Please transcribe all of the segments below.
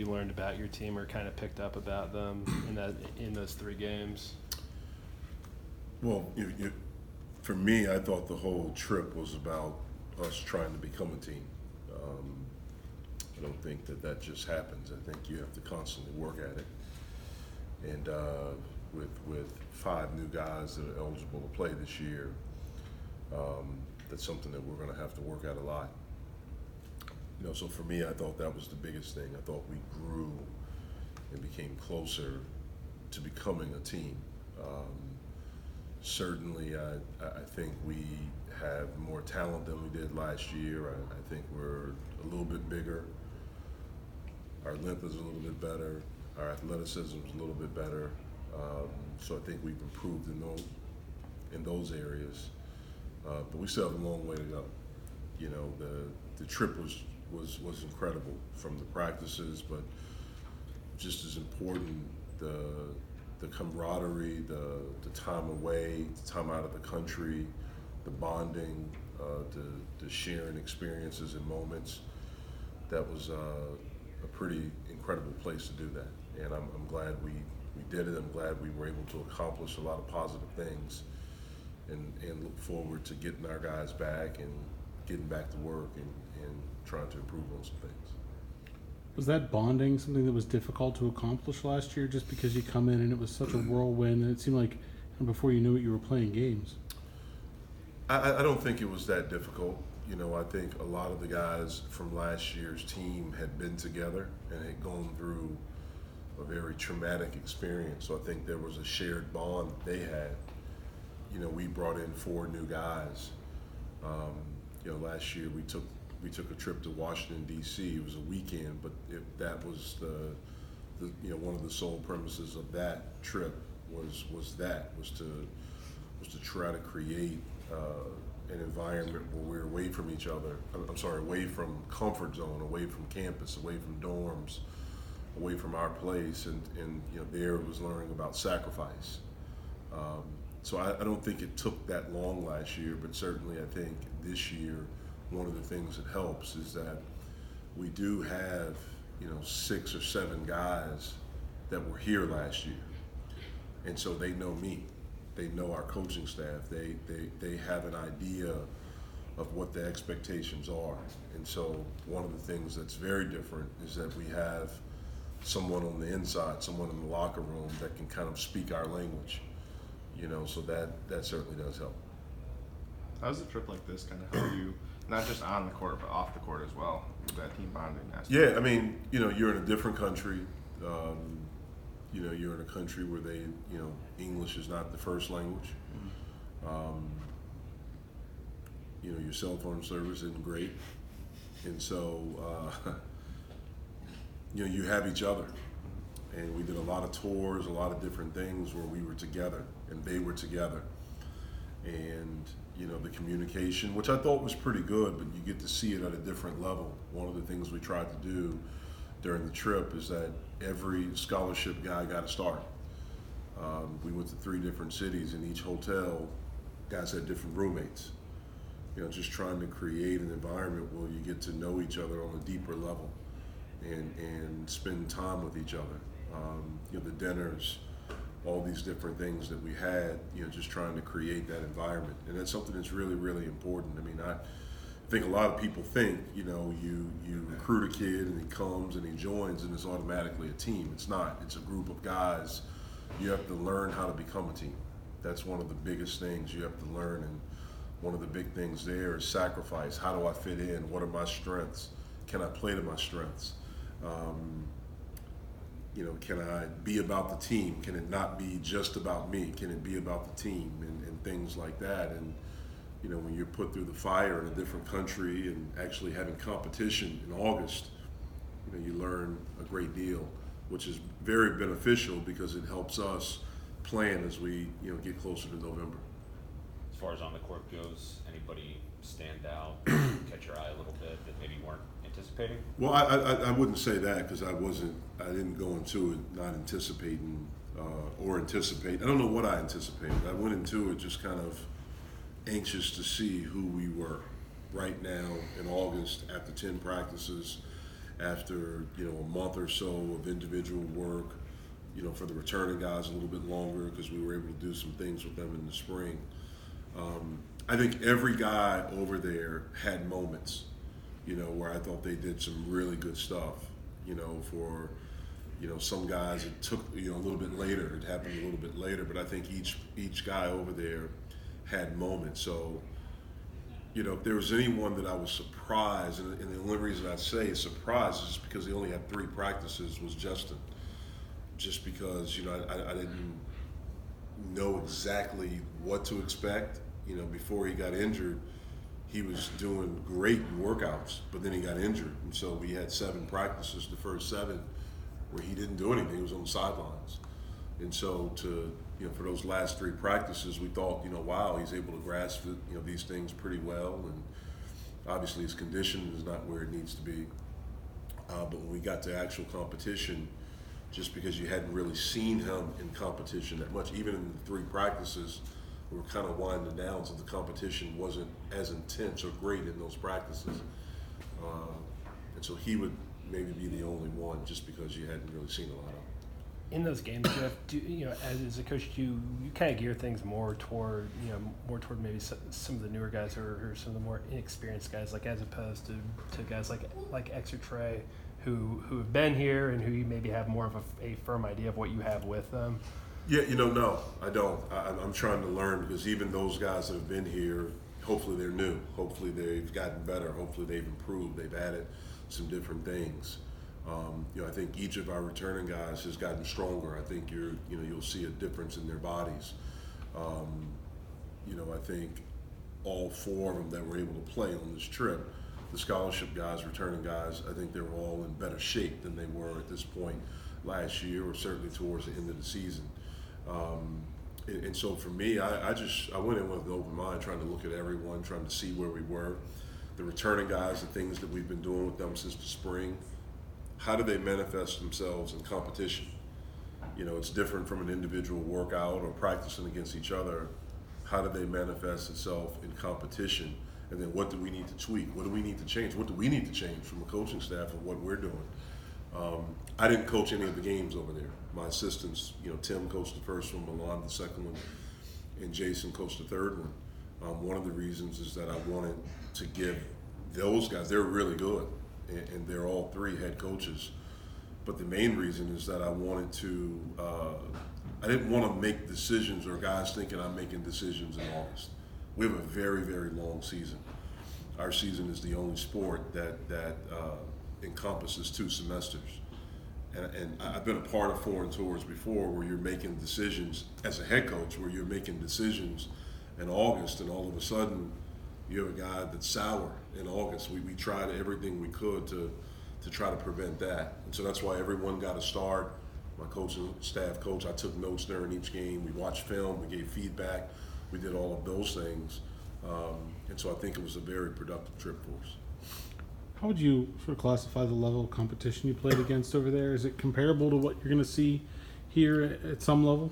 you learned about your team or kind of picked up about them in those 3 games? Well, for me, I thought the whole trip was about us trying to become a team. I don't think that just happens. I think you have to constantly work at it. And with 5 new guys that are eligible to play this year, that's something that we're going to have to work at a lot. So for me, I thought that was the biggest thing. I thought we grew and became closer to becoming a team. Certainly, I think we have more talent than we did last year. I think we're a little bit bigger. Our length is a little bit better. Our athleticism is a little bit better. So I think we've improved in those areas. But we still have a long way to go. The trip was incredible, from the practices, but just as important, the camaraderie, the time away, the time out of the country, the bonding, the sharing experiences and moments. That was a pretty incredible place to do that, and I'm glad we did it. I'm glad we were able to accomplish a lot of positive things, and look forward to getting our guys back and getting back to work and trying to improve on some things. Was that bonding something that was difficult to accomplish last year, just because you come in and it was such a whirlwind and it seemed like before you knew it you were playing games? I don't think it was that difficult. I think a lot of the guys from last year's team had been together and had gone through a very traumatic experience. So I think there was a shared bond that they had. We brought in 4 new guys. Last year we took a trip to Washington, D.C. It was a weekend, but that was the one of the sole premises of that trip was to try to create an environment where we're away from each other. Away from comfort zone, away from campus, away from dorms, away from our place, and there it was learning about sacrifice. So I don't think it took that long last year, but certainly I think this year one of the things that helps is that we do have 6 or 7 guys that were here last year, and so they know me, they know our coaching staff, they have an idea of what the expectations are, and so one of the things that's very different is that we have someone on the inside, someone in the locker room that can kind of speak our language, so that certainly does help. How does a trip like this kind of help you, not just on the court, but off the court as well, with that team bonding aspect? Yeah, I mean, you're in a different country. You're in a country where English is not the first language. Your cell phone service isn't great. And so, you have each other. And we did a lot of tours, a lot of different things where we were together and they were together. And the communication, which I thought was pretty good, but you get to see it at a different level. One of the things we tried to do during the trip is that every scholarship guy got a start. We went to 3 different cities. In each hotel, guys had different roommates. Just trying to create an environment where you get to know each other on a deeper level and spend time with each other. The dinners, all these different things that we had, just trying to create that environment. And that's something that's really, really important. I mean, I think a lot of people think, you recruit a kid and he comes and he joins and it's automatically a team. It's not. It's a group of guys. You have to learn how to become a team. That's one of the biggest things you have to learn. And one of the big things there is sacrifice. How do I fit in? What are my strengths? Can I play to my strengths? Can I be about the team? Can it not be just about me? Can it be about the team and things like that? And, when you're put through the fire in a different country and actually having competition in August, you learn a great deal, which is very beneficial because it helps us plan as we, get closer to November. As far as on the court goes, anybody stand out, catch your eye a little bit that maybe you weren't anticipating? Well, I wouldn't say that because I didn't go into it not anticipating or anticipate. I don't know what I anticipated. I went into it just kind of anxious to see who we were right now in August after 10 practices after, a month or so of individual work, for the returning guys a little bit longer because we were able to do some things with them in the spring. I think every guy over there had moments, where I thought they did some really good stuff, for, some guys it took, a little bit later, it happened a little bit later, but I think each guy over there had moments. So, if there was anyone that I was surprised, and the only reason I say surprised is because he only had 3 practices, was Justin. Just because, I didn't know exactly what to expect. Before he got injured, he was doing great in workouts, but then he got injured. And so we had 7 practices, the first 7, where he didn't do anything. He was on the sidelines. And so for those last 3 practices, we thought, wow, he's able to grasp it, these things pretty well. And obviously his condition is not where it needs to be. But when we got to actual competition, just because you hadn't really seen him in competition that much, even in the 3 practices, we were kind of winding down, so the competition wasn't as intense or great in those practices. And so he would maybe be the only one, just because you hadn't really seen a lot of him. In those games, Jeff, as a coach, you kind of gear things more toward maybe some of the newer guys or some of the more inexperienced guys, like as opposed to guys like X or Trey, who have been here and who you maybe have more of a firm idea of what you have with them. Yeah, no, I don't. I'm trying to learn, because even those guys that have been here, hopefully they're new. Hopefully they've gotten better. Hopefully they've improved. They've added some different things. I think each of our returning guys has gotten stronger. I think you'll see a difference in their bodies. I think all 4 of them that were able to play on this trip, the scholarship guys, returning guys, I think they were all in better shape than they were at this point last year, or certainly towards the end of the season. And so for me, I went in with an open mind, trying to look at everyone, trying to see where we were. The returning guys, the things that we've been doing with them since the spring, how do they manifest themselves in competition? It's different from an individual workout or practicing against each other. How do they manifest itself in competition? And then what do we need to tweak? What do we need to change? What do we need to change from a coaching staff of what we're doing? I didn't coach any of the games over there. My assistants, Tim coached the first one, Milan the second one, and Jason coached the third one. One of the reasons is that I wanted to give those guys, they're really good, and they're all 3 head coaches. But the main reason is that I wanted to, I didn't want to make decisions or guys thinking I'm making decisions in August. We have a very, very long season. Our season is the only sport that encompasses 2 semesters. And I've been a part of foreign tours before, where you're making decisions as a head coach, where you're making decisions in August, and all of a sudden you have a guy that's sour in August. We tried everything we could to try to prevent that. And so that's why everyone got a start. My coaching staff coach, I took notes during each game. We watched film, we gave feedback, we did all of those things. And so I think it was a very productive trip for us. How would you sort of classify the level of competition you played against over there? Is it comparable to what you're going to see here at some level?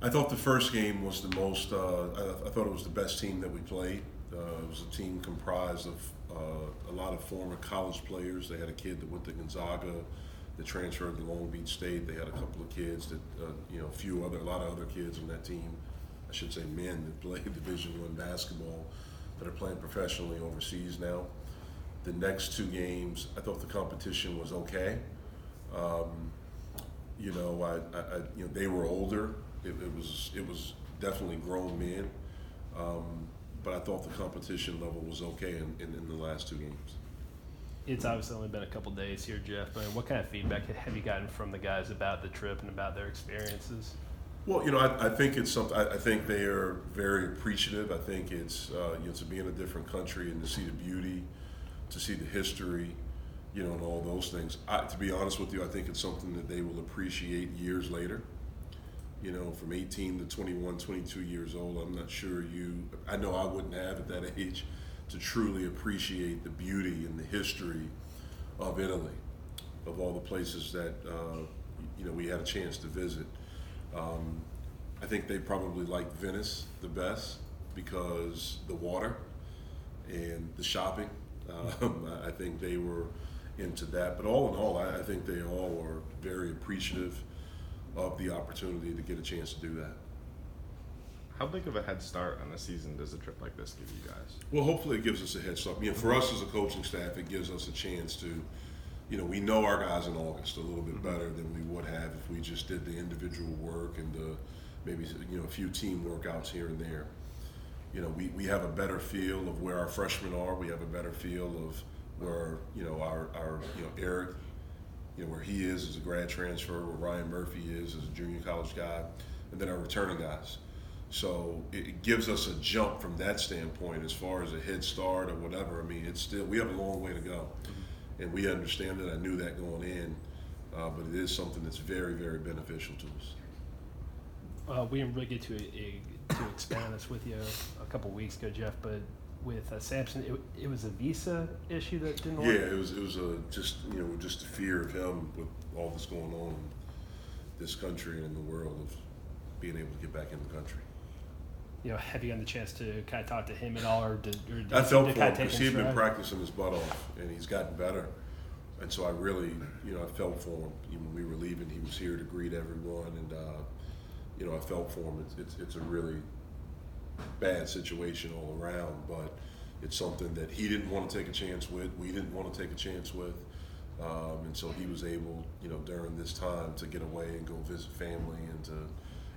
I thought the first game was the most, I thought it was the best team that we played. It was a team comprised of a lot of former college players. They had a kid that went to Gonzaga, that transferred to Long Beach State. They had a couple of kids that, a lot of other kids on that team, I should say men, that play Division I basketball, that are playing professionally overseas now. The next 2 games, I thought the competition was okay. They were older. It was definitely grown men. But I thought the competition level was okay in the last 2 games. It's obviously only been a couple days here, Jeff, but what kind of feedback have you gotten from the guys about the trip and about their experiences? Well, I think it's something. I think they are very appreciative. I think it's to be in a different country and to see the beauty, to see the history, and all those things. To be honest with you, I think it's something that they will appreciate years later. From 18 to 21, 22 years old, I'm not sure I know I wouldn't have at that age to truly appreciate the beauty and the history of Italy, of all the places that, we had a chance to visit. I think they probably liked Venice the best because the water and the shopping. I think they were into that. But all in all, I think they all are very appreciative of the opportunity to get a chance to do that. How big of a head start on the season does a trip like this give you guys? Well, hopefully it gives us a head start. For us as a coaching staff, it gives us a chance to, we know our guys in August a little bit better than we would have if we just did the individual work and maybe a few team workouts here and there. We have a better feel of where our freshmen are. We have a better feel of where our Eric, where he is as a grad transfer, where Ryan Murphy is as a junior college guy, and then our returning guys. So it gives us a jump from that standpoint as far as a head start or whatever. I mean, we have a long way to go, and we understand that. I knew that going in, but it is something that's very, very beneficial to us. We didn't really get to expand on this with you a couple weeks ago, Jeff, but with Sampson, it was a visa issue that didn't work? Yeah, it was just a fear of him with all this going on in this country and in the world of being able to get back in the country. Have you gotten the chance to kind of talk to him at all, or did I you felt kind for him of take because he had been stride? practicing his butt off, and he's gotten better. And so I really, I felt for him. When we were leaving, he was here to greet everyone, and I felt for him. It's a really bad situation all around, but it's something that he didn't want to take a chance with. We didn't want to take a chance with, and so he was able, during this time, to get away and go visit family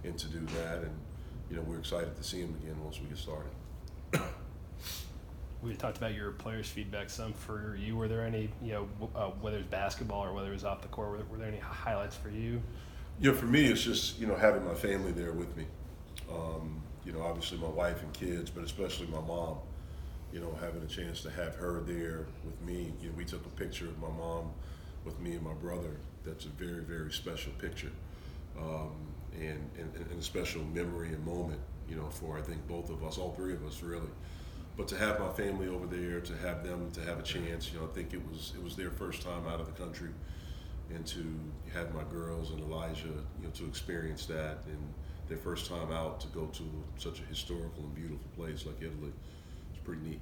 and to do that. And we're excited to see him again once we get started. We talked about your players' feedback some for you. Were there any, whether it's basketball or whether it was off the court, were there any highlights for you? For me, it's just, having my family there with me. Obviously my wife and kids, but especially my mom, having a chance to have her there with me. We took a picture of my mom with me and my brother. That's a very, very special picture. And a special memory and moment, for I think both of us, all three of us really. But to have my family over there, to have them to have a chance, I think it was their first time out of the country, and to have my girls and Elijah, to experience that, and their first time out to go to such a historical and beautiful place like Italy, it's pretty neat.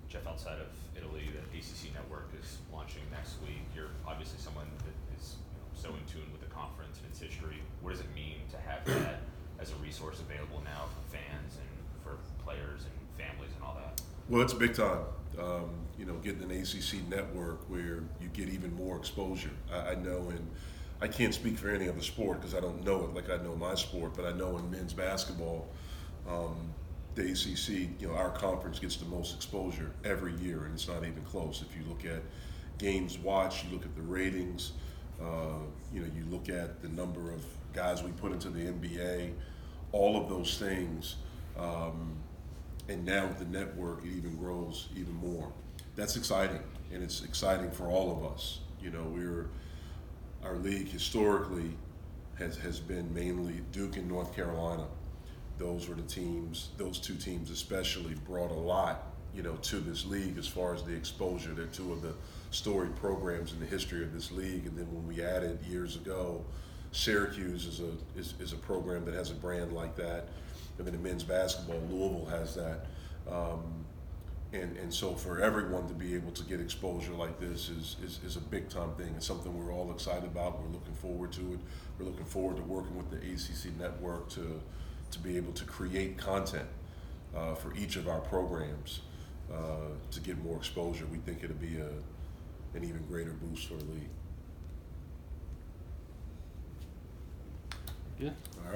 Jeff, outside of Italy, the ACC Network is launching next week. You're obviously someone that is so in tune with the conference and its history. What does it mean to have that as a resource available now for fans and for players and families and all that? Well, it's big time. Getting an ACC network where you get even more exposure. I know, and I can't speak for any other sport because I don't know it like I know my sport, but I know in men's basketball, the ACC, our conference gets the most exposure every year, and it's not even close. If you look at games watched, you look at the ratings, you look at the number of guys we put into the NBA, all of those things, and now with the network, it even grows even more. That's exciting, and it's exciting for all of us. Our league historically has been mainly Duke and North Carolina. Those were the teams, those two teams especially brought a lot, to this league as far as the exposure. They're two of the storied programs in the history of this league. And then when we added years ago, Syracuse is a program that has a brand like that. And then in men's basketball, Louisville has that. And so for everyone to be able to get exposure like this is a big time thing. It's something we're all excited about. We're looking forward to it. We're looking forward to working with the ACC Network to be able to create content for each of our programs to get more exposure. We think it'll be an even greater boost for the league. Good. All right.